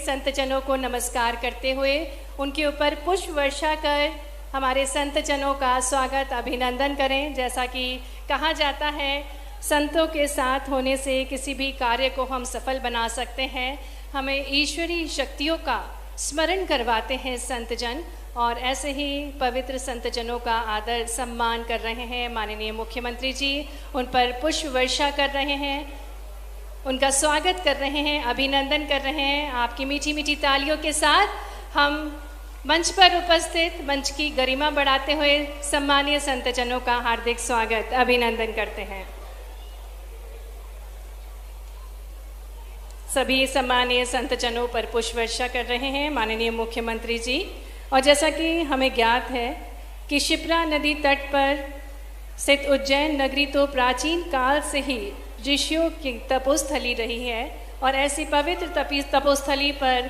संत जनों को नमस्कार करते हुए उनके ऊपर पुष्प वर्षा कर हमारे संत जनों का स्वागत अभिनंदन करें। जैसा कि कहा जाता है, संतों के साथ होने से किसी भी कार्य को हम सफल बना सकते हैं। हमें ईश्वरीय शक्तियों का स्मरण करवाते हैं संत जन, और ऐसे ही पवित्र संत जनों का आदर सम्मान कर रहे हैं। माननीय मुख्यमंत्री जी उन पर पुष्प वर्षा कर रहे हैं, उनका स्वागत कर रहे हैं, अभिनंदन कर रहे हैं। आपकी मीठी मीठी तालियों के साथ हम मंच पर उपस्थित मंच की गरिमा बढ़ाते हुए सम्मानीय संत जनों का हार्दिक स्वागत अभिनंदन करते हैं। सभी सम्मानीय संत जनों पर पुष्प वर्षा कर रहे हैं माननीय मुख्यमंत्री जी। और जैसा कि हमें ज्ञात है कि शिप्रा नदी तट पर स्थित उज्जैन नगरी तो प्राचीन काल से ही ऋषियों की तपोस्थली रही है, और ऐसी पवित्र तपोस्थली पर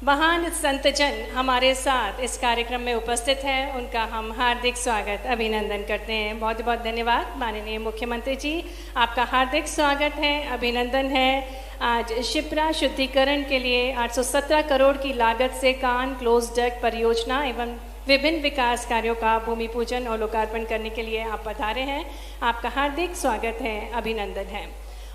महान संत जन हमारे साथ इस कार्यक्रम में उपस्थित हैं। उनका हम हार्दिक स्वागत अभिनंदन करते हैं। बहुत बहुत धन्यवाद माननीय मुख्यमंत्री जी, आपका हार्दिक स्वागत है, अभिनंदन है। आज शिप्रा शुद्धिकरण के लिए 817 करोड़ की लागत से कान क्लोज डक परियोजना एवं विभिन्न विकास कार्यों का भूमि पूजन और लोकार्पण करने के लिए आप पधारे हैं। आपका हार्दिक स्वागत है, अभिनंदन है।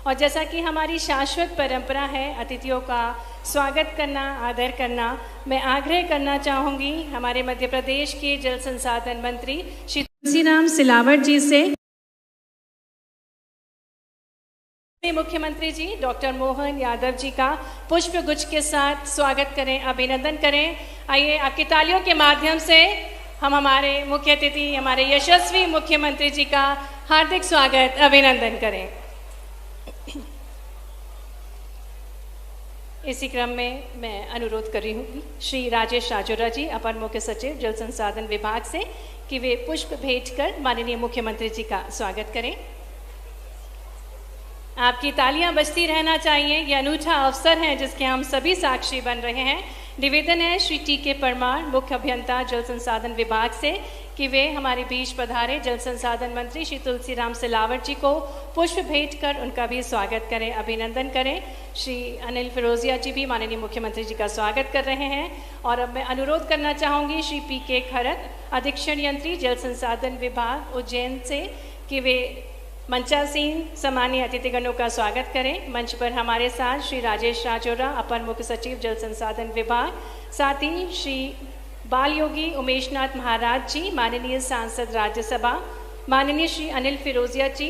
और जैसा कि हमारी शाश्वत परंपरा है अतिथियों का स्वागत करना, आदर करना, मैं आग्रह करना चाहूँगी हमारे मध्य प्रदेश के जल संसाधन मंत्री श्री तुलसीराम सिलावट जी से मुख्यमंत्री जी डॉक्टर मोहन यादव जी का पुष्प गुच्छ के साथ स्वागत करें, अभिनंदन करें। आइए आपकी तालियों के माध्यम से हम हमारे मुख्य अतिथि, हमारे यशस्वी मुख्यमंत्री जी का हार्दिक स्वागत अभिनंदन करें। इसी क्रम में मैं अनुरोध कर रही हूँ श्री राजेश राजौरा जी, अपर मुख्य सचिव जल संसाधन विभाग से, कि वे पुष्प भेंट कर माननीय मुख्यमंत्री जी का स्वागत करें। आपकी तालियां बजती रहना चाहिए, ये अनूठा अवसर है जिसके हम सभी साक्षी बन रहे हैं। निवेदन है श्री टी.के. परमार, मुख्य अभियंता जल संसाधन विभाग से, कि वे हमारे बीच पधारे जल संसाधन मंत्री श्री तुलसीराम सिलावट जी को पुष्प भेंट कर उनका भी स्वागत करें, अभिनंदन करें। श्री अनिल फिरोजिया जी भी माननीय मुख्यमंत्री जी का स्वागत कर रहे हैं। और अब मैं अनुरोध करना चाहूँगी श्री पी.के. खरत, अधीक्षण यंत्री जल संसाधन विभाग उज्जैन से, कि वे मंचासीन सम्मानीय अतिथिगणों का स्वागत करें। मंच पर हमारे साथ श्री राजेश राजौरा, अपर मुख्य सचिव जल संसाधन विभाग, साथ ही श्री बाल योगी उमेश नाथ महाराज जी, माननीय सांसद राज्यसभा, माननीय श्री अनिल फिरोजिया जी,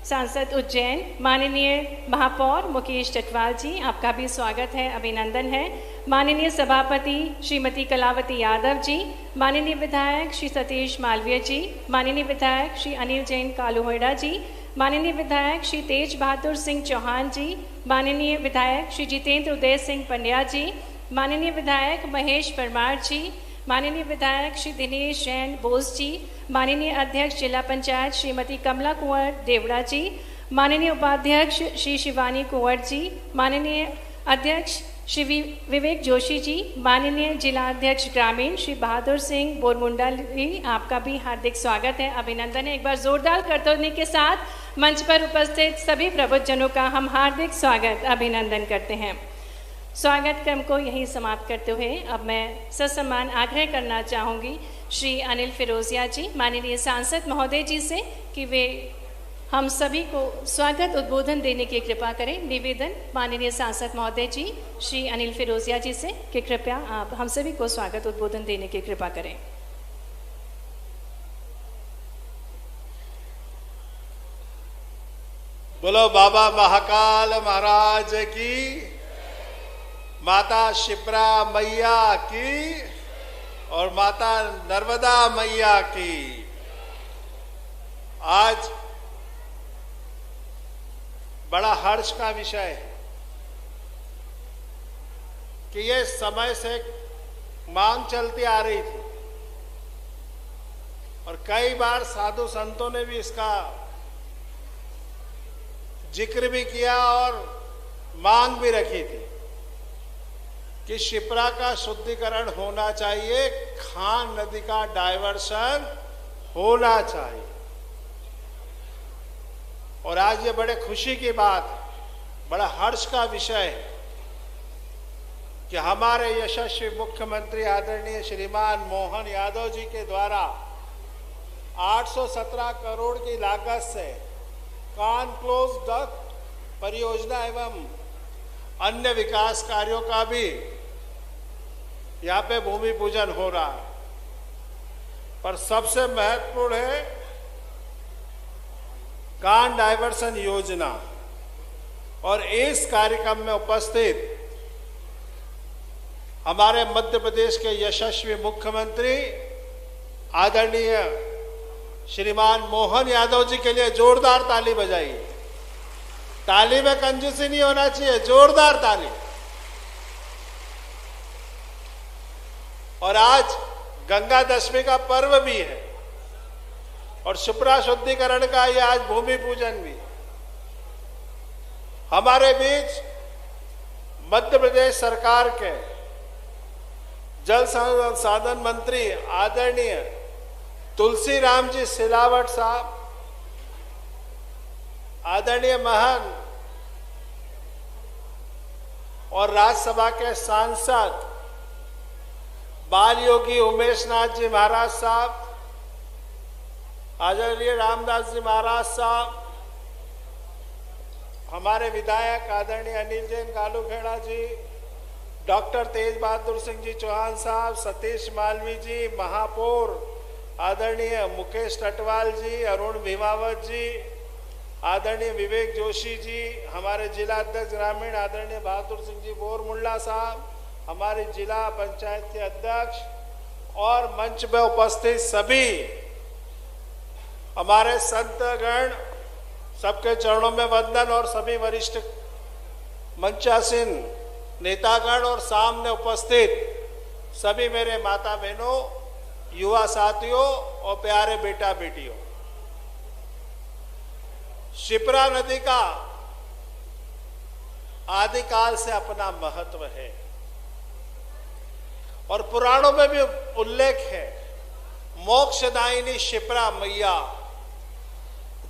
सांसद उज्जैन, माननीय महापौर मुकेश चटवाल जी, आपका भी स्वागत है, अभिनंदन है। माननीय सभापति श्रीमती कलावती यादव जी, माननीय विधायक श्री सतीश मालवीय जी, माननीय विधायक श्री अनिल जैन कालूहोड़ा जी, माननीय विधायक श्री तेज बहादुर सिंह चौहान जी, माननीय विधायक श्री जितेंद्र उदय सिंह पंड्या जी, माननीय विधायक महेश परमार जी, माननीय विधायक श्री दिनेश जैन बोस जी, माननीय अध्यक्ष जिला पंचायत श्रीमती कमला कुंवर देवड़ा जी, माननीय उपाध्यक्ष श्री शिवानी कुंवर जी, माननीय अध्यक्ष श्री विवेक जोशी जी, माननीय जिला अध्यक्ष ग्रामीण श्री बहादुर सिंह बोरमुंडा जी, आपका भी हार्दिक स्वागत है, अभिनंदन है। एक बार जोरदार करतौनी के साथ मंच पर उपस्थित सभी प्रबुद्धजनों का हम हार्दिक स्वागत अभिनंदन करते हैं। स्वागत क्रम को यहीं समाप्त करते हुए अब मैं ससम्मान आग्रह करना चाहूँगी श्री अनिल फिरोजिया जी, माननीय सांसद महोदय जी से, कि वे हम सभी को स्वागत उद्बोधन देने की कृपा करें। निवेदन माननीय सांसद महोदय जी श्री अनिल फिरोजिया जी से कि कृपया आप हम सभी को स्वागत उद्बोधन देने की कृपा करें। बोलो बाबा महाकाल महाराज की, माता शिप्रा मैया की और माता नर्मदा मैया की। आज बड़ा हर्ष का विषय है कि ये समय से मांग चलती आ रही थी और कई बार साधु संतों ने भी इसका जिक्र भी किया और मांग भी रखी थी कि शिप्रा का शुद्धिकरण होना चाहिए, खान नदी का डायवर्सन होना चाहिए। और आज ये बड़े खुशी की बात, बड़ा हर्ष का विषय है कि हमारे यशस्वी मुख्यमंत्री आदरणीय श्रीमान मोहन यादव जी के द्वारा 817 करोड़ की लागत से कानक्लोज डक्ट परियोजना एवं अन्य विकास कार्यों का भी यहाँ पे भूमि पूजन हो रहा है। पर सबसे महत्वपूर्ण है कान डायवर्सन योजना, और इस कार्यक्रम में उपस्थित हमारे मध्य प्रदेश के यशस्वी मुख्यमंत्री आदरणीय श्रीमान मोहन यादव जी के लिए जोरदार ताली बजाइए। ताली में कंजूसी नहीं होना चाहिए, जोरदार ताली। और आज गंगा दशमी का पर्व भी है और शिप्रा शुद्धिकरण का ये आज भूमि पूजन भी। हमारे बीच मध्य प्रदेश सरकार के जल संसाधन मंत्री आदरणीय तुलसीराम जी सिलावट साहब, आदरणीय महंत और राज्यसभा के सांसद बाल योगी उमेश नाथ जी महाराज साहब, आदरणीय रामदास जी महाराज साहब, हमारे विधायक आदरणीय अनिल जैन कालूखेड़ा जी, डॉक्टर तेज बहादुर सिंह जी चौहान साहब, सतीश मालवी जी, महापौर आदरणीय मुकेश टटवाल जी, अरुण भीमावत जी, आदरणीय विवेक जोशी जी, हमारे जिला अध्यक्ष ग्रामीण आदरणीय बहादुर सिंह जी बोरमुल्ला साहब, हमारे जिला पंचायत के अध्यक्ष और मंच में उपस्थित सभी हमारे संतगण, सबके चरणों में वंदन, और सभी वरिष्ठ मंचासीन नेतागण और सामने उपस्थित सभी मेरे माता बहनों, युवा साथियों और प्यारे बेटा बेटियों, शिप्रा नदी का आदिकाल से अपना महत्व है और पुराणों में भी उल्लेख है। मोक्षदायिनी शिप्रा मैया,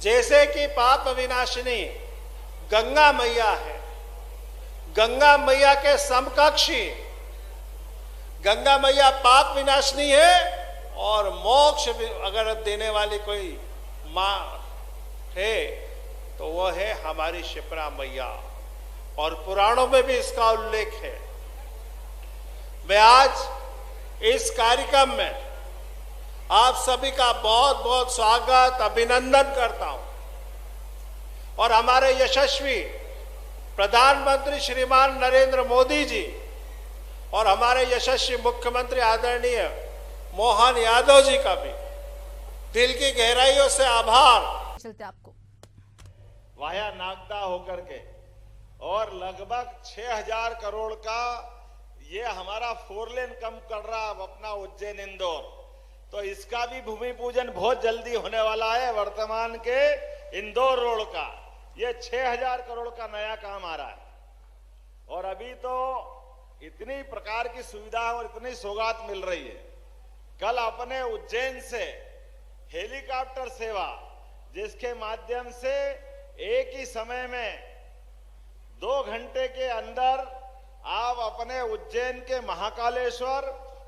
जैसे कि पाप विनाशिनी गंगा मैया है, गंगा मैया के समकक्षी गंगा मैया पाप विनाशिनी है, और मोक्ष अगर देने वाली कोई मां है तो वो है हमारी शिप्रा मैया, और पुराणों में भी इसका उल्लेख है। मैं आज इस कार्यक्रम में आप सभी का बहुत बहुत स्वागत, अभिनंदन करता हूं, और हमारे यशस्वी प्रधानमंत्री श्रीमान नरेंद्र मोदी जी और हमारे यशस्वी मुख्यमंत्री आदरणीय मोहन यादव जी का भी दिल की गहराइयों से आभार। चलते आपको वाया नागदा होकर के, और लगभग 6000 करोड़ का ये हमारा 4 लेन कम कर रहा अपना उज्जैन इंदौर, तो इसका भी भूमि पूजन बहुत जल्दी होने वाला है। वर्तमान के इंदौर रोड का ये 6000 करोड़ का नया काम आ रहा है, और अभी तो इतनी प्रकार की सुविधा और इतनी सौगात मिल रही है। कल अपने उज्जैन से हेलीकॉप्टर सेवा, जिसके माध्यम से एक ही समय में 2 घंटे के अंदर आप अपने उज्जैन के महाकालेश्वर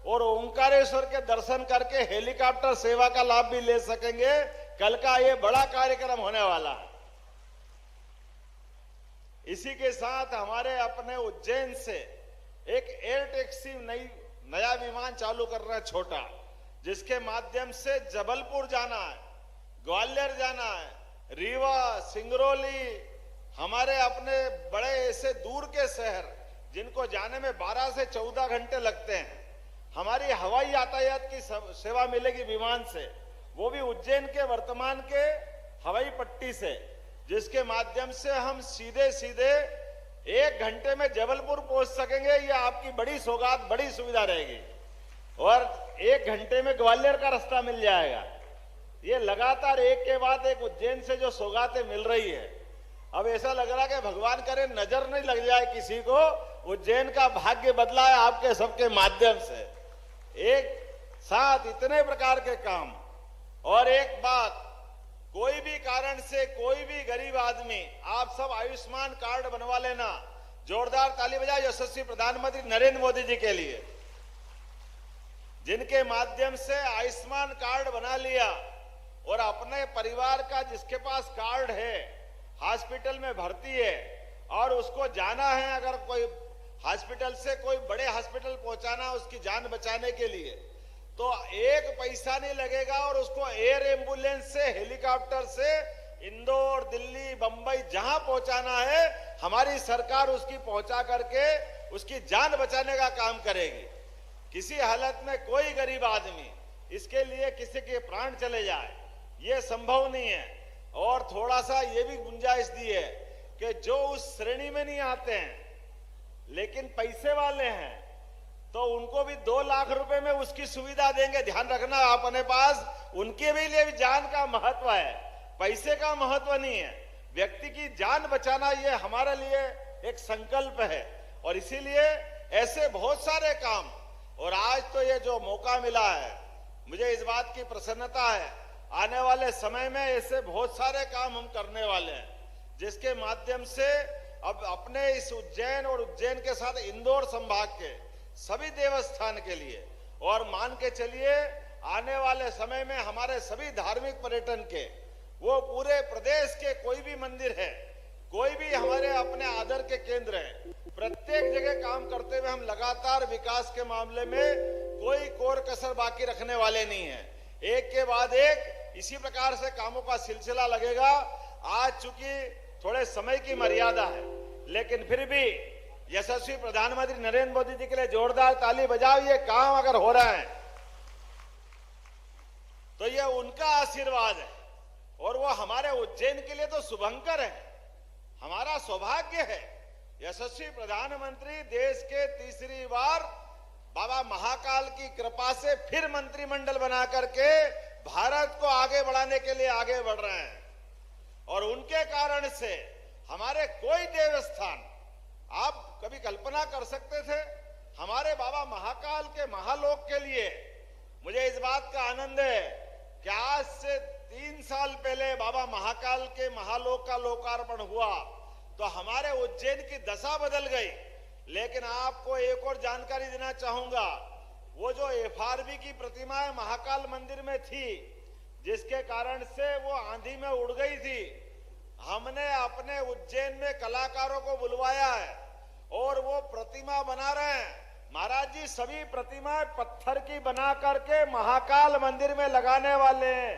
और ओंकारेश्वर के दर्शन करके हेलीकॉप्टर सेवा का लाभ भी ले सकेंगे। कल का ये बड़ा कार्यक्रम होने वाला है। इसी के साथ हमारे अपने उज्जैन से एक एयर टैक्सी नया विमान चालू कर रहा है छोटा, जिसके माध्यम से जबलपुर जाना है, ग्वालियर जाना है, रीवा, सिंगरौली, हमारे अपने बड़े ऐसे दूर के शहर जिनको जाने में 12 से 14 घंटे लगते हैं, हमारी हवाई यातायात की सेवा मिलेगी विमान से, वो भी उज्जैन के वर्तमान के हवाई पट्टी से, जिसके माध्यम से हम सीधे सीधे 1 घंटे में जबलपुर पहुंच सकेंगे। ये आपकी बड़ी सौगात, बड़ी सुविधा रहेगी। और 1 घंटे में ग्वालियर का रास्ता मिल जाएगा। ये लगातार एक के बाद एक उज्जैन से जो सौगातें मिल रही है, अब ऐसा लग रहा है कि भगवान करे नजर नहीं लग जाए किसी को। उज्जैन का भाग्य बदला है आपके सबके माध्यम से। एक साथ इतने प्रकार के काम। और एक बात, कोई भी कारण से कोई भी गरीब आदमी, आप सब आयुष्मान कार्ड बनवा लेना। जोरदार ताली बजाओ यशस्वी प्रधानमंत्री नरेंद्र मोदी जी के लिए, जिनके माध्यम से आयुष्मान कार्ड बना लिया और अपने परिवार का जिसके पास कार्ड है हॉस्पिटल में भर्ती है और उसको जाना है, अगर कोई हॉस्पिटल से कोई बड़े हॉस्पिटल पहुंचाना उसकी जान बचाने के लिए, तो एक पैसा नहीं लगेगा और उसको एयर एम्बुलेंस से, हेलीकॉप्टर से इंदौर, दिल्ली, बंबई जहां पहुंचाना है हमारी सरकार उसकी पहुंचा करके उसकी जान बचाने का काम करेगी। किसी हालत में कोई गरीब आदमी इसके लिए किसी के प्राण चले जाए ये संभव नहीं है। और थोड़ा सा ये भी गुंजाइश दी है कि जो उस श्रेणी में नहीं आते हैं लेकिन पैसे वाले हैं तो उनको भी 2 लाख रुपए में उसकी सुविधा देंगे। ध्यान रखना अपने पास, उनके भी लिए भी जान का महत्व है, पैसे का महत्व नहीं है। व्यक्ति की जान बचाना ये हमारे लिए एक संकल्प है और इसीलिए ऐसे बहुत सारे काम, और आज तो ये जो मौका मिला है मुझे इस बात की प्रसन्नता है, आने वाले समय में ऐसे बहुत सारे काम हम करने वाले हैं जिसके माध्यम से अब अपने इस उज्जैन और उज्जैन के साथ इंदौर संभाग के सभी देवस्थान के लिए, और मान के चलिए आने वाले समय में हमारे सभी धार्मिक पर्यटन के, वो पूरे प्रदेश के कोई भी मंदिर है, कोई भी हमारे अपने आदर के केंद्र है, प्रत्येक जगह काम करते हुए हम लगातार विकास के मामले में कोई कोर कसर बाकी रखने वाले नहीं है। एक के बाद एक इसी प्रकार से कामों का सिलसिला लगेगा। आज चूंकि थोड़े समय की मर्यादा है लेकिन फिर भी यशस्वी प्रधानमंत्री नरेंद्र मोदी जी के लिए जोरदार ताली बजाओ। ये काम अगर हो रहा है तो ये उनका आशीर्वाद है और वो हमारे उज्जैन के लिए तो शुभंकर है, हमारा सौभाग्य है। यशस्वी प्रधानमंत्री देश के तीसरी बार बाबा महाकाल की कृपा से फिर मंत्रिमंडल बना करके भारत को आगे बढ़ाने के लिए आगे बढ़ रहे हैं और उनके कारण से हमारे कोई देवस्थान, आप कभी कल्पना कर सकते थे हमारे बाबा महाकाल के महालोक के लिए? मुझे इस बात का आनंद है कि आज से 3 साल पहले बाबा महाकाल के महालोक का लोकार्पण हुआ तो हमारे उज्जैन की दशा बदल गई। लेकिन आपको एक और जानकारी देना चाहूंगा, वो जो FRB की प्रतिमाएं महाकाल मंदिर में थी जिसके कारण से वो आंधी में उड़ गई थी, हमने अपने उज्जैन में कलाकारों को बुलवाया है और वो प्रतिमा बना रहे हैं। महाराज जी सभी प्रतिमाएं पत्थर की बना करके महाकाल मंदिर में लगाने वाले हैं।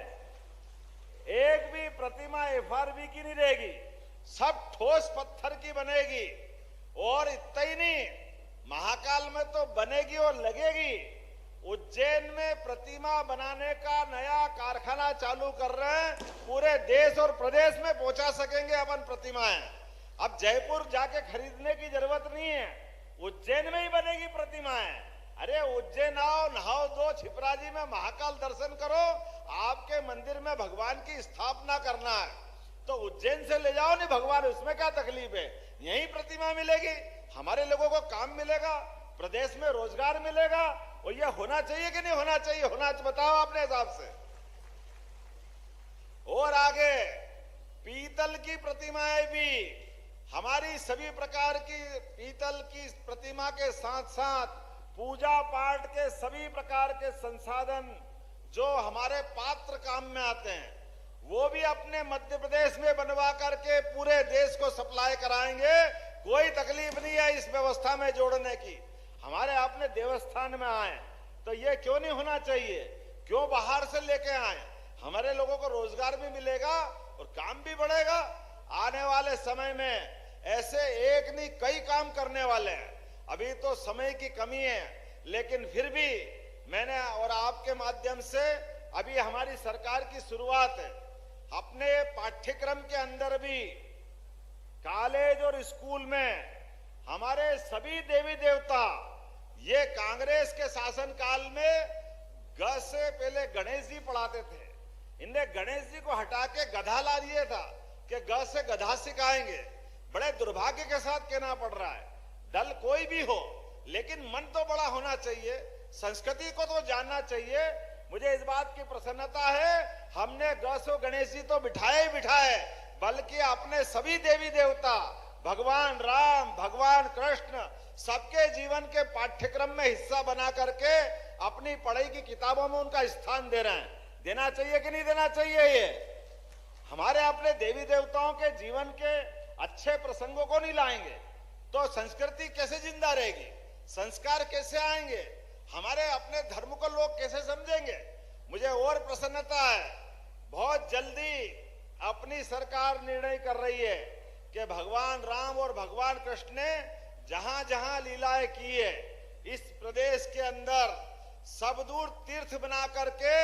एक भी प्रतिमा FRB की नहीं रहेगी, सब ठोस पत्थर की बनेगी। और इतना ही नहीं, महाकाल में तो बनेगी और लगेगी। उज्जैन में प्रतिमा बनाने का नया कारखाना चालू कर रहे हैं, पूरे देश और प्रदेश में पहुंचा सकेंगे अपन प्रतिमाएं। अब जयपुर जाके खरीदने की जरूरत नहीं है, उज्जैन में ही बनेगी प्रतिमाएं। अरे उज्जैन आओ, नहाओ दो, छिपराजी में महाकाल दर्शन करो, आपके मंदिर में भगवान की स्थापना करना है तो उज्जैन से ले जाओ नहीं भगवान, उसमें क्या तकलीफ है? यही प्रतिमा मिलेगी, हमारे लोगों को काम मिलेगा, प्रदेश में रोजगार मिलेगा। और यह होना चाहिए कि नहीं होना चाहिए? होना बताओ अपने हिसाब से। और आगे पीतल की प्रतिमाएं भी, हमारी सभी प्रकार की पीतल की प्रतिमा के साथ साथ पूजा पाठ के सभी प्रकार के संसाधन जो हमारे पात्र काम में आते हैं वो भी अपने मध्य प्रदेश में बनवा करके पूरे देश को सप्लाई कराएंगे। कोई तकलीफ नहीं है इस व्यवस्था में जोड़ने की। हमारे अपने देवस्थान में आए तो ये क्यों नहीं होना चाहिए? क्यों बाहर से लेके आए? हमारे लोगों को रोजगार भी मिलेगा और काम भी बढ़ेगा। आने वाले समय में ऐसे एक नहीं कई काम करने वाले हैं। अभी तो समय की कमी है लेकिन फिर भी मैंने और आपके माध्यम से अभी हमारी सरकार की शुरुआत है। अपने पाठ्यक्रम के अंदर भी कॉलेज और स्कूल में हमारे सभी देवी देवता, ये कांग्रेस के शासन काल में ग से पहले गणेश जी पढ़ाते थे, इनने गणेश जी को हटा के गधा ला दिया था कि ग से गधा सिखाएंगे। बड़े दुर्भाग्य के साथ कहना पड़ रहा है, दल कोई भी हो लेकिन मन तो बड़ा होना चाहिए, संस्कृति को तो जानना चाहिए। मुझे इस बात की प्रसन्नता है हमने गणेश जी तो बिठाए ही बिठाए, बल्कि अपने सभी देवी देवता भगवान राम, भगवान कृष्ण सबके जीवन के पाठ्यक्रम में हिस्सा बना करके अपनी पढ़ाई की किताबों में उनका स्थान दे रहे हैं। देना चाहिए कि नहीं देना चाहिए? ये हमारे अपने देवी देवताओं के जीवन के अच्छे प्रसंगों को नहीं लाएंगे तो संस्कृति कैसे जिंदा रहेगी? संस्कार कैसे आएंगे? हमारे अपने धर्म को लोग कैसे समझेंगे? मुझे और प्रसन्नता है, बहुत जल्दी अपनी सरकार निर्णय कर रही है कि भगवान राम और भगवान कृष्ण ने जहां जहां लीलाएं की है इस प्रदेश के अंदर सब दूर तीर्थ बना करके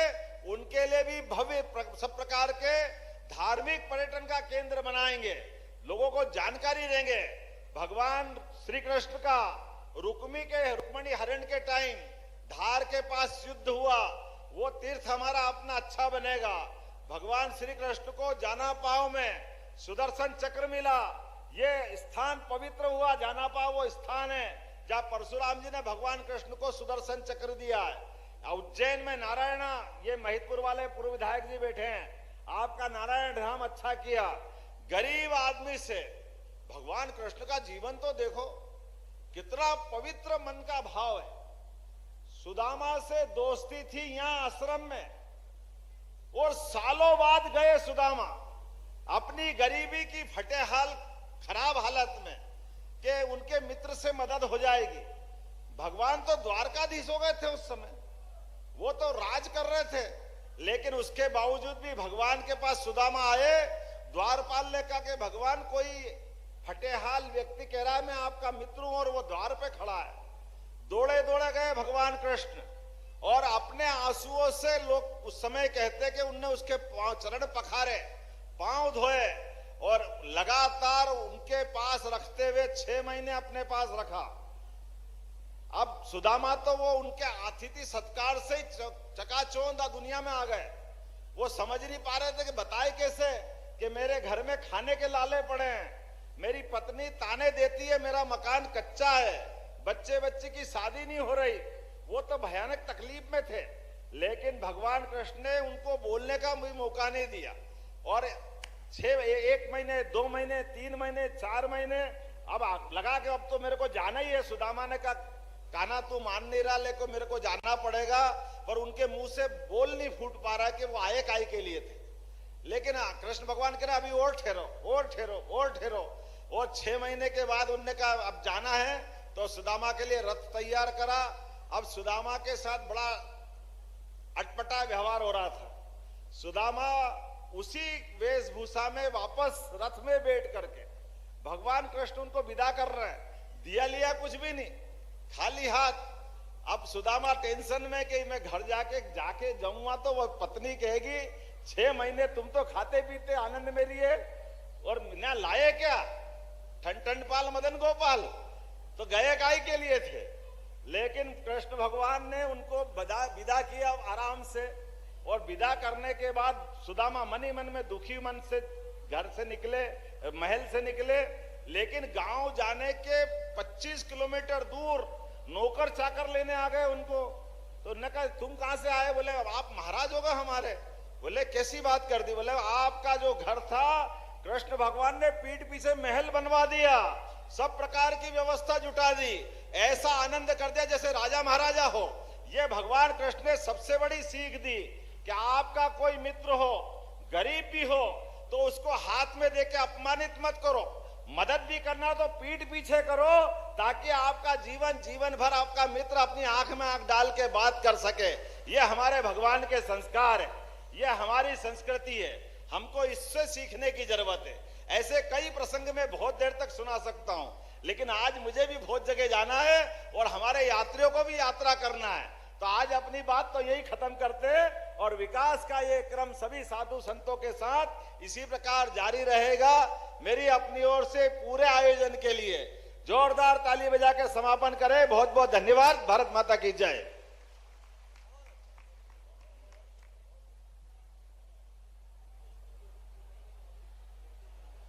उनके लिए भी भव्य सब प्रकार के धार्मिक पर्यटन का केंद्र बनाएंगे, लोगों को जानकारी देंगे। भगवान श्री कृष्ण का रुक्मणी हरण के टाइम धार के पास युद्ध हुआ, वो तीर्थ हमारा अपना अच्छा बनेगा। भगवान श्री कृष्ण को जाना पाव में सुदर्शन चक्र मिला, ये स्थान पवित्र हुआ। जाना पाव वो स्थान है जहां परशुराम जी ने भगवान कृष्ण को सुदर्शन चक्र दिया है। उज्जैन में नारायणा, ये महिदपुर वाले पूर्व विधायक जी बैठे हैं, आपका नारायण धाम अच्छा किया। गरीब आदमी से भगवान कृष्ण का जीवन तो देखो, कितना पवित्र मन का भाव है। सुदामा से दोस्ती थी यहां आश्रम में, और सालों बाद गए सुदामा अपनी गरीबी की फटेहाल खराब हालत में कि उनके मित्र से मदद हो जाएगी। भगवान तो द्वारकाधीश हो गए थे उस समय, वो तो राज कर रहे थे, लेकिन उसके बावजूद भी भगवान के पास सुदामा आए। द्वारपाल ने कहा कि भगवान कोई फटेहाल व्यक्ति कह रहा है मैं आपका मित्र हूं और वो द्वार पे खड़ा है। दौड़े दौड़े गए भगवान कृष्ण, और अपने आंसुओं से लोग उस समय कहते कि उनने उसके चरण पखारे, पांव धोए, और लगातार उनके पास रखते हुए 6 महीने अपने पास रखा। अब सुदामा तो वो उनके अतिथि सत्कार से ही चकाचौंध दुनिया में आ गए। वो समझ नहीं पा रहे थे कि बताए कैसे कि मेरे घर में खाने के लाले पड़े हैं, मेरी पत्नी ताने देती है, मेरा मकान कच्चा है, बच्चे की शादी नहीं हो रही। वो तो भयानक तकलीफ में थे, लेकिन भगवान कृष्ण ने उनको बोलने का भी मौका नहीं दिया। और 1 महीने, 2 महीने, 3 महीने, 4 महीने, अब लगा कि अब तो मेरे को जाना ही है। सुदामा ने कहा कान्हा तू मान नहीं रहा, लेकिन मेरे को जाना पड़ेगा। पर उनके मुंह से बोल नहीं फूट पा रहा कि वो आए काय के लिए थे। लेकिन कृष्ण भगवान कह रहे अभी और ठहरो, और ठहरो, और ठहरो। और 6 महीने के बाद उनने कहा अब जाना है, तो सुदामा के लिए रथ तैयार करा। अब सुदामा के साथ बड़ा अटपटा व्यवहार हो रहा था। सुदामा उसी वेशभूषा में वापस रथ में बैठ करके भगवान कृष्ण उनको विदा कर रहे हैं। दिया लिया कुछ भी नहीं, खाली हाथ। अब सुदामा टेंशन में कि मैं घर जाके जाऊंगा तो वो पत्नी कहेगी 6 महीने तुम तो खाते पीते आनंद में रहिए और ना लाए क्या ठंडपाल मदन गोपाल, तो गए गाय के लिए थे। लेकिन कृष्ण भगवान ने उनको विदा किया आराम से। और विदा करने के बाद सुदामा मन ही मन में दुखी मन से घर से निकले, महल से निकले। लेकिन गांव जाने के 25 किलोमीटर दूर नौकर चाकर लेने आ गए उनको। तो उन्होंने कहा तुम कहां से आए? बोले आप महाराज हो गए हमारे। बोले कैसी बात कर दी? बोले आपका जो घर था कृष्ण भगवान ने पीठ पीछे महल बनवा दिया, सब प्रकार की व्यवस्था जुटा दी, ऐसा आनंद कर दिया जैसे राजा महाराजा हो। ये भगवान कृष्ण ने सबसे बड़ी सीख दी कि आपका कोई मित्र हो, गरीब भी हो, तो उसको हाथ में देके अपमानित मत करो। मदद भी करना तो पीठ पीछे करो, ताकि आपका जीवन भर आपका मित्र अपनी आंख में आंख डाल के बात कर सके। ये हमारे भगवान के संस्कार है, ये हमारी संस्कृति है, हमको इससे सीखने की जरूरत है। ऐसे कई प्रसंग में बहुत देर तक सुना सकता हूं, लेकिन आज मुझे भी बहुत जगह जाना है और हमारे यात्रियों को भी यात्रा करना है। तो आज अपनी बात तो यही खत्म करते हैं, और विकास का ये क्रम सभी साधु संतों के साथ इसी प्रकार जारी रहेगा। मेरी अपनी ओर से पूरे आयोजन के लिए जोरदार ताली बजा के समापन करें। बहुत बहुत धन्यवाद। भारत माता की जय।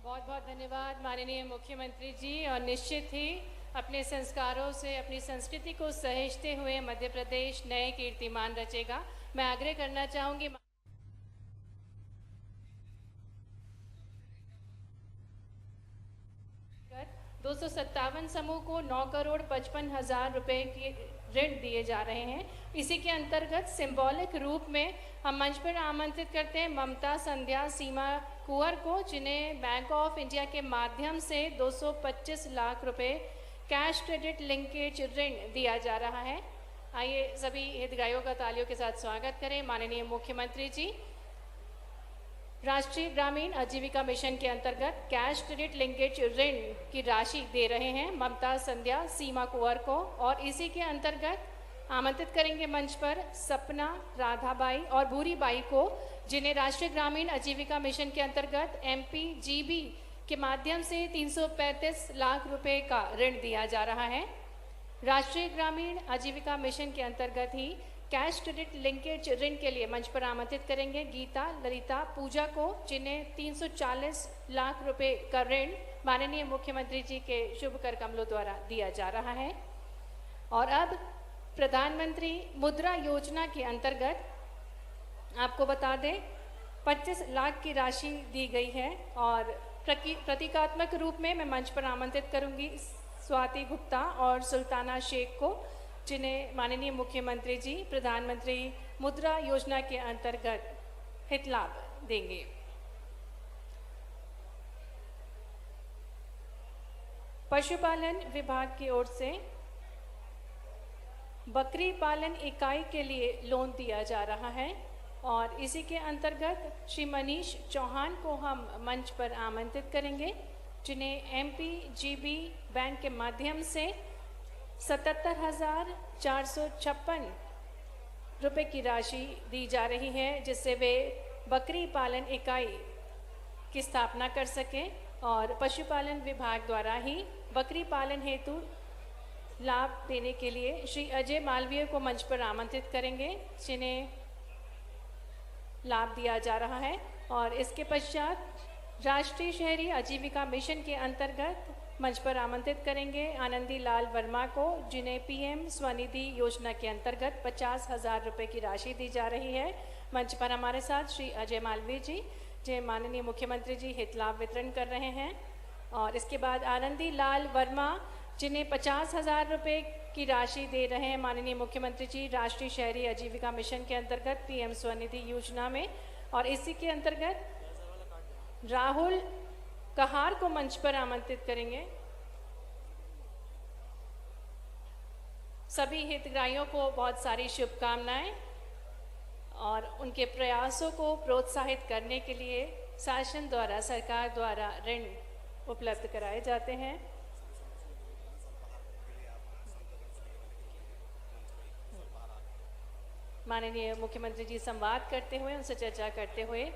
बहुत बहुत धन्यवाद माननीय मुख्यमंत्री जी। और निश्चित ही अपने संस्कारों से अपनी संस्कृति को सहेजते हुए मध्य प्रदेश नए कीर्तिमान रचेगा। मैं आग्रह करना चाहूंगी विज्ञापन समूह को 9,55,00,000 रुपए के ऋण दिए जा रहे हैं। इसी के अंतर्गत सिंबॉलिक रूप में हम मंच पर आमंत्रित करते हैं ममता संध्या सीमा कुंवर को, जिन्हें बैंक ऑफ इंडिया के माध्यम से 225 लाख रुपए कैश क्रेडिट लिंकेज ऋण दिया जा रहा है। आइए सभी हितग्राहियों का तालियों के साथ स्वागत करें। माननीय मुख्यमंत्री जी राष्ट्रीय ग्रामीण आजीविका मिशन के अंतर्गत कैश क्रेडिट लिंकेज ऋण की राशि दे रहे हैं ममता संध्या सीमा कुंवर को, और इसी के अंतर्गत आमंत्रित करेंगे मंच पर सपना राधाबाई और भूरीबाई को, जिन्हें राष्ट्रीय ग्रामीण आजीविका मिशन के अंतर्गत MPGB के माध्यम से 335 लाख रुपए का ऋण दिया जा रहा है। राष्ट्रीय ग्रामीण आजीविका मिशन के अंतर्गत ही कैश क्रेडिट लिंकेज ऋण के लिए मंच पर आमंत्रित करेंगे गीता ललिता पूजा को, जिन्हें 340 लाख रुपए का ऋण माननीय मुख्यमंत्री जी के शुभ कर कमलों द्वारा दिया जा रहा है। और अब प्रधानमंत्री मुद्रा योजना के अंतर्गत आपको बता दें 25 लाख की राशि दी गई है, और प्रतीकात्मक रूप में मैं मंच पर आमंत्रित करूंगी स्वाति गुप्ता और सुल्ताना शेख को, जिन्हें माननीय मुख्यमंत्री जी प्रधानमंत्री मुद्रा योजना के अंतर्गत हित लाभ देंगे। पशुपालन विभाग की ओर से बकरी पालन इकाई के लिए लोन दिया जा रहा है, और इसी के अंतर्गत श्री मनीष चौहान को हम मंच पर आमंत्रित करेंगे, जिन्हें MPGB बैंक के माध्यम से 77,456 रुपये की राशि दी जा रही है, जिससे वे बकरी पालन इकाई की स्थापना कर सकें, और पशुपालन विभाग द्वारा ही बकरी पालन हेतु लाभ देने के लिए श्री अजय मालवीय को मंच पर आमंत्रित करेंगे, जिन्हें लाभ दिया जा रहा है। और इसके पश्चात राष्ट्रीय शहरी आजीविका मिशन के अंतर्गत मंच पर आमंत्रित करेंगे आनंदी लाल वर्मा को, जिन्हें PM स्वनिधि योजना के अंतर्गत 50,000 रुपये की राशि दी जा रही है। मंच पर हमारे साथ श्री अजय मालवीय जी, जो माननीय मुख्यमंत्री जी हित लाभ वितरण कर रहे हैं। और इसके बाद आनंदी लाल वर्मा, जिन्हें 50,000 रुपये की राशि दे रहे हैं माननीय मुख्यमंत्री जी राष्ट्रीय शहरी आजीविका मिशन के अंतर्गत PM स्वनिधि योजना में। और इसी के अंतर्गत राहुल कहार को मंच पर आमंत्रित करेंगे। सभी हितग्राहियों को बहुत सारी शुभकामनाएं, और उनके प्रयासों को प्रोत्साहित करने के लिए शासन द्वारा सरकार द्वारा ऋण उपलब्ध कराए जाते हैं। माननीय मुख्यमंत्री जी संवाद करते हुए, उनसे चर्चा करते हुए,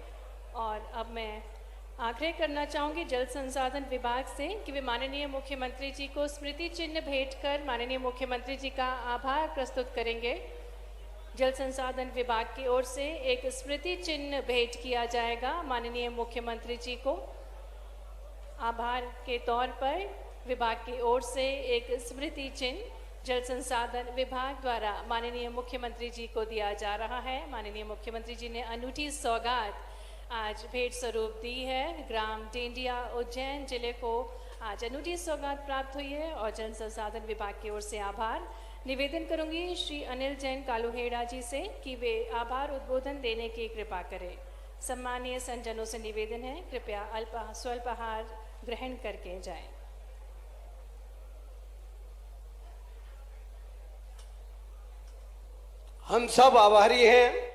और अब मैं आग्रह करना चाहूँगी जल संसाधन विभाग से कि वे माननीय मुख्यमंत्री जी को स्मृति चिन्ह भेंट कर माननीय मुख्यमंत्री जी का आभार प्रस्तुत करेंगे। जल संसाधन विभाग की ओर से एक स्मृति चिन्ह भेंट किया जाएगा माननीय मुख्यमंत्री जी को। आभार के तौर पर विभाग की ओर से एक स्मृति चिन्ह जल संसाधन विभाग द्वारा माननीय मुख्यमंत्री जी को दिया जा रहा है। माननीय मुख्यमंत्री जी ने अनूठी सौगात आज भेंट स्वरूप दी है। ग्राम डेंडिया उज्जैन जिले को आज अनूठी सौगात प्राप्त हुई है, और जल संसाधन विभाग की ओर से आभार निवेदन करूंगी श्री अनिल जैन कालूहेड़ा जी से कि वे आभार उद्बोधन देने की कृपा करें। सम्मानीय संजनों से निवेदन है, कृपया स्वल्पाहार ग्रहण करके जाएं। हम सब आभारी हैं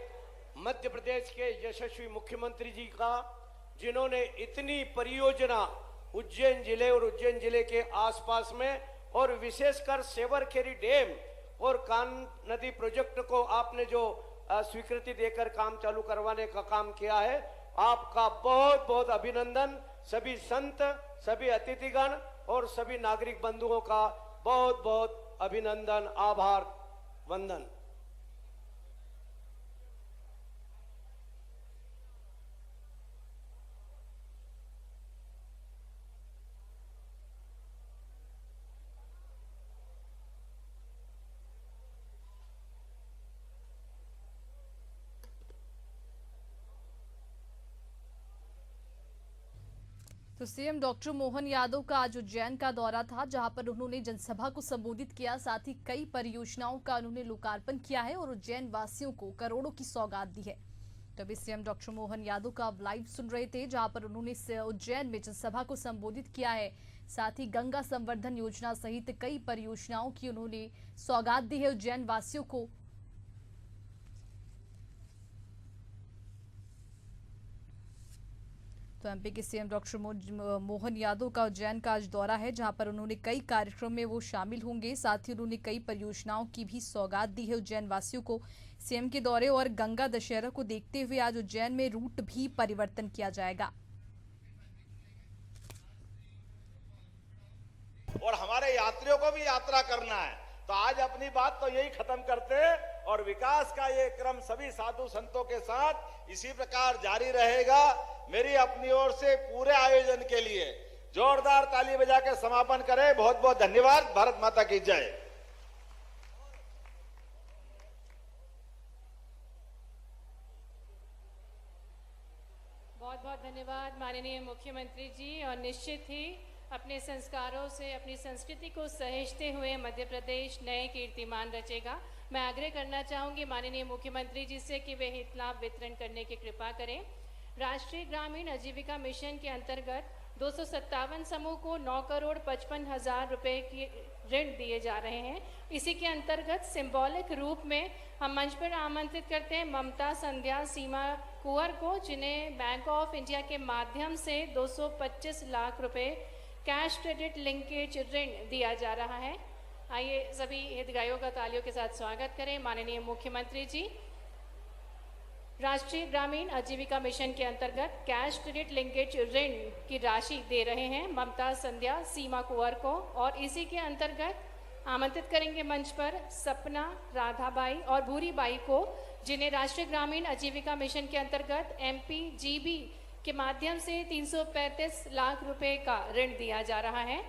मध्य प्रदेश के यशस्वी मुख्यमंत्री जी का, जिन्होंने इतनी परियोजना उज्जैन जिले और उज्जैन जिले के आसपास में, और विशेषकर सेवरखेरी डैम और कान नदी प्रोजेक्ट को आपने जो स्वीकृति देकर काम चालू करवाने का काम किया है, आपका बहुत बहुत अभिनंदन। सभी संत, सभी अतिथिगण और सभी नागरिक बंधुओं का बहुत बहुत अभिनंदन, आभार, वंदन। तो सीएम डॉक्टर मोहन यादव का आज उज्जैन का दौरा था, जहां पर उन्होंने जनसभा को संबोधित किया। साथ ही कई परियोजनाओं का उन्होंने लोकार्पण किया है और उज्जैन वासियों को करोड़ों की सौगात दी है। तभी सीएम डॉक्टर मोहन यादव का आप लाइव सुन रहे थे, जहां पर उन्होंने उज्जैन में जनसभा को संबोधित किया है। साथ ही गंगा संवर्धन योजना सहित कई परियोजनाओं की उन्होंने सौगात दी है उज्जैन वासियों को। तो एमपी के सीएम डॉक्टर मोहन यादव का उज्जैन का आज दौरा है, जहां पर उन्होंने कई कार्यक्रम में वो शामिल होंगे। साथ ही उन्होंने कई परियोजनाओं की भी सौगात दी है उज्जैन वासियों को। सीएम के दौरे और गंगा दशहरा को देखते हुए आज उज्जैन में रूट भी परिवर्तन किया जाएगा। और हमारे यात्रियों को भी यात्रा करना है, तो आज अपनी बात तो यही खत्म करते और विकास का ये क्रम सभी साधु संतों के साथ इसी प्रकार जारी रहेगा। मेरी अपनी ओर से पूरे आयोजन के लिए जोरदार ताली बजा के समापन करें। बहुत बहुत धन्यवाद। भारत माता की जय। बहुत बहुत धन्यवाद माननीय मुख्यमंत्री जी। और निश्चित ही अपने संस्कारों से अपनी संस्कृति को सहेजते हुए मध्य प्रदेश नए कीर्तिमान रचेगा। मैं आग्रह करना चाहूंगी माननीय मुख्यमंत्री जी से कि वे हित लाभ वितरण करने की कृपा करें। राष्ट्रीय ग्रामीण आजीविका मिशन के अंतर्गत 257 समूह को 9,55,00,000 रुपए की ऋण दिए जा रहे हैं। इसी के अंतर्गत सिंबॉलिक रूप में हम मंच पर आमंत्रित करते हैं ममता संध्या सीमा कुंवर को, जिन्हें बैंक ऑफ इंडिया के माध्यम से 225 लाख रुपए कैश क्रेडिट लिंकेज ऋण दिया जा रहा है। आइए सभी हितग्राहियों का तालियों के साथ स्वागत करें। माननीय मुख्यमंत्री जी राष्ट्रीय ग्रामीण आजीविका मिशन के अंतर्गत कैश क्रेडिट लिंकेज ऋण की राशि दे रहे हैं ममता संध्या सीमा कुंवर को, और इसी के अंतर्गत आमंत्रित करेंगे मंच पर सपना राधाबाई और भूरीबाई को, जिन्हें राष्ट्रीय ग्रामीण आजीविका मिशन के अंतर्गत MPGB के माध्यम से 335 लाख रुपए का ऋण दिया जा रहा है।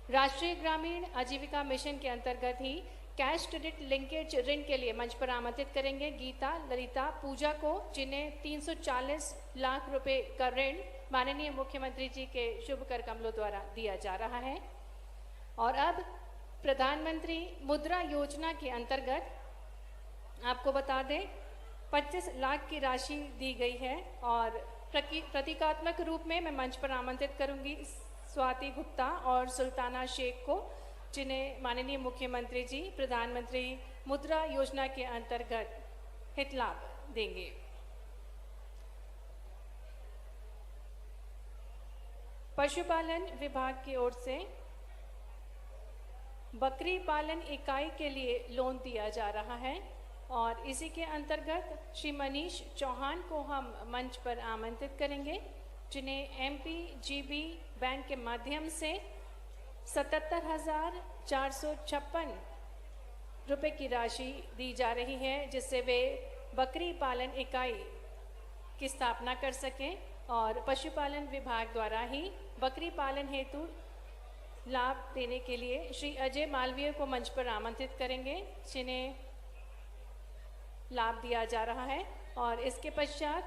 राष्ट्रीय ग्रामीण आजीविका मिशन के अंतर्गत ही कैश क्रेडिट लिंकेज ऋण के लिए मंच पर आमंत्रित करेंगे गीता ललिता पूजा को, जिन्हें 340 लाख रुपए का ऋण माननीय मुख्यमंत्री जी के शुभ कर कमलों द्वारा दिया जा रहा है। और अब प्रधानमंत्री मुद्रा योजना के अंतर्गत आपको बता दें 25 लाख की राशि दी गई है। और प्रतीकात्मक रूप में मैं मंच पर आमंत्रित करूंगी स्वाति गुप्ता और सुल्ताना शेख को, जिन्हें माननीय मुख्यमंत्री जी प्रधानमंत्री मुद्रा योजना के अंतर्गत हित लाभ देंगे। पशुपालन विभाग की ओर से बकरी पालन इकाई के लिए लोन दिया जा रहा है, और इसी के अंतर्गत श्री मनीष चौहान को हम मंच पर आमंत्रित करेंगे, जिन्हें MPGB बैंक के माध्यम से 77,456 रुपए की राशि दी जा रही है, जिससे वे बकरी पालन इकाई की स्थापना कर सकें। और पशुपालन विभाग द्वारा ही बकरी पालन हेतु लाभ देने के लिए श्री अजय मालवीय को मंच पर आमंत्रित करेंगे, जिन्हें लाभ दिया जा रहा है। और इसके पश्चात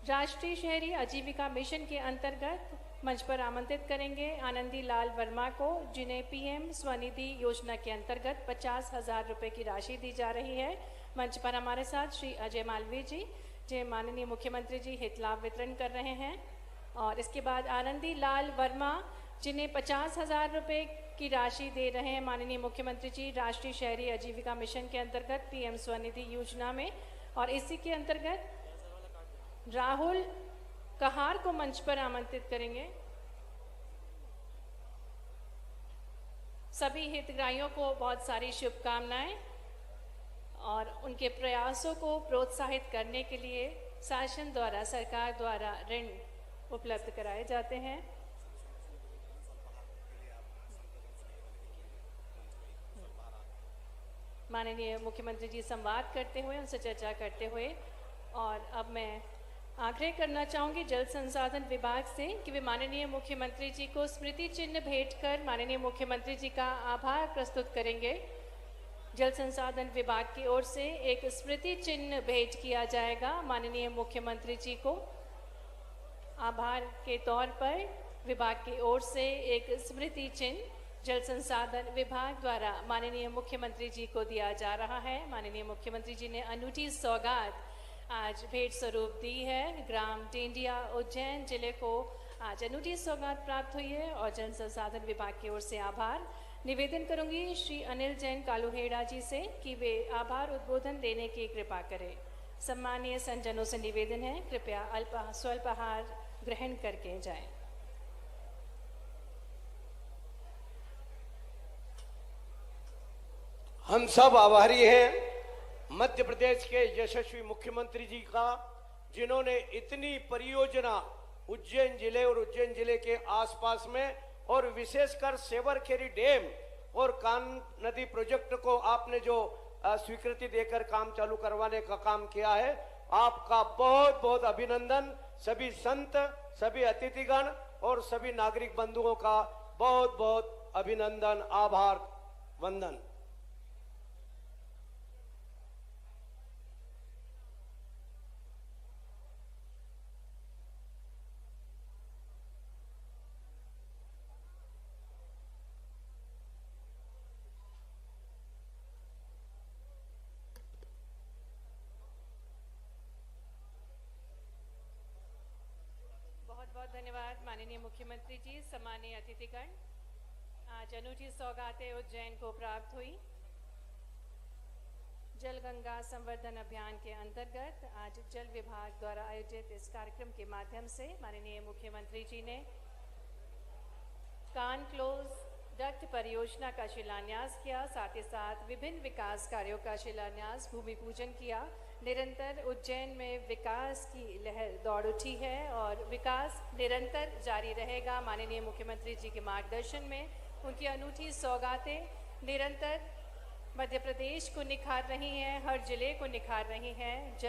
राष्ट्रीय शहरी आजीविका मिशन के अंतर्गत मंच पर आमंत्रित करेंगे आनंदी लाल वर्मा को, जिन्हें PM स्वनिधि योजना के अंतर्गत 50,000 रुपए की राशि दी जा रही है। मंच पर हमारे साथ श्री अजय मालवीय जी, जो माननीय मुख्यमंत्री जी हित लाभ वितरण कर रहे हैं। और इसके बाद आनंदी लाल वर्मा, जिन्हें 50,000 रुपए की राशि दे रहे हैं माननीय मुख्यमंत्री जी राष्ट्रीय शहरी आजीविका मिशन के अंतर्गत PM स्वनिधि योजना में। और इसी के अंतर्गत राहुल कहार को मंच पर आमंत्रित करेंगे। सभी हितग्राहियों को बहुत सारी शुभकामनाएं, और उनके प्रयासों को प्रोत्साहित करने के लिए शासन द्वारा सरकार द्वारा ऋण उपलब्ध कराए जाते हैं। माननीय मुख्यमंत्री जी संवाद करते हुए, उनसे चर्चा करते हुए, और अब मैं आग्रह करना चाहूंगी जल संसाधन विभाग से कि वे माननीय मुख्यमंत्री जी को स्मृति चिन्ह भेंट कर माननीय मुख्यमंत्री जी का आभार प्रस्तुत करेंगे। जल संसाधन विभाग की ओर से एक स्मृति चिन्ह भेंट किया जाएगा माननीय मुख्यमंत्री जी को आभार के तौर पर। विभाग की ओर से एक स्मृति चिन्ह जल संसाधन विभाग द्वारा माननीय मुख्यमंत्री जी को दिया जा रहा है। माननीय मुख्यमंत्री जी ने अनूठी सौगात आज भेंट स्वरूप दी है। ग्राम टेंडिया उज्जैन जिले को आज अनूठी सौगात प्राप्त हुई है और जल संसाधन विभाग की ओर से आभार निवेदन करूंगी श्री अनिल जैन कालूहेड़ा जी से कि वे आभार उद्बोधन देने की कृपा करें। सम्मानीय संजनों से निवेदन है, कृपया स्वल्पाहार ग्रहण करके जाएं। हम सब आभारी हैं मध्य प्रदेश के यशस्वी मुख्यमंत्री जी का, जिन्होंने इतनी परियोजना उज्जैन जिले और उज्जैन जिले के आसपास में और विशेषकर सेवरखेरी डैम और कान नदी प्रोजेक्ट को आपने जो स्वीकृति देकर काम चालू करवाने का काम किया है, आपका बहुत बहुत अभिनंदन। सभी संत, सभी अतिथिगण और सभी नागरिक बंधुओं का बहुत बहुत अभिनंदन, आभार, वंदन। बहुत धन्यवाद माननीय मुख्यमंत्री जी। सम्मानीय अतिथिगण, आज अनूठी सौगातें उज्जैन को प्राप्त हुई। जल गंगा संवर्धन अभियान के अंतर्गत आज जल विभाग द्वारा आयोजित इस कार्यक्रम के माध्यम से माननीय मुख्यमंत्री जी ने कान क्लोज डक्ट परियोजना का शिलान्यास किया, साथ ही साथ विभिन्न विकास कार्यों का शिलान्यास, भूमि पूजन किया। निरंतर उज्जैन में विकास की लहर दौड़ उठी है और विकास निरंतर जारी रहेगा। माननीय मुख्यमंत्री जी के मार्गदर्शन में उनकी अनूठी सौगातें निरंतर मध्य प्रदेश को निखार रही हैं, हर जिले को निखार रही हैं। जल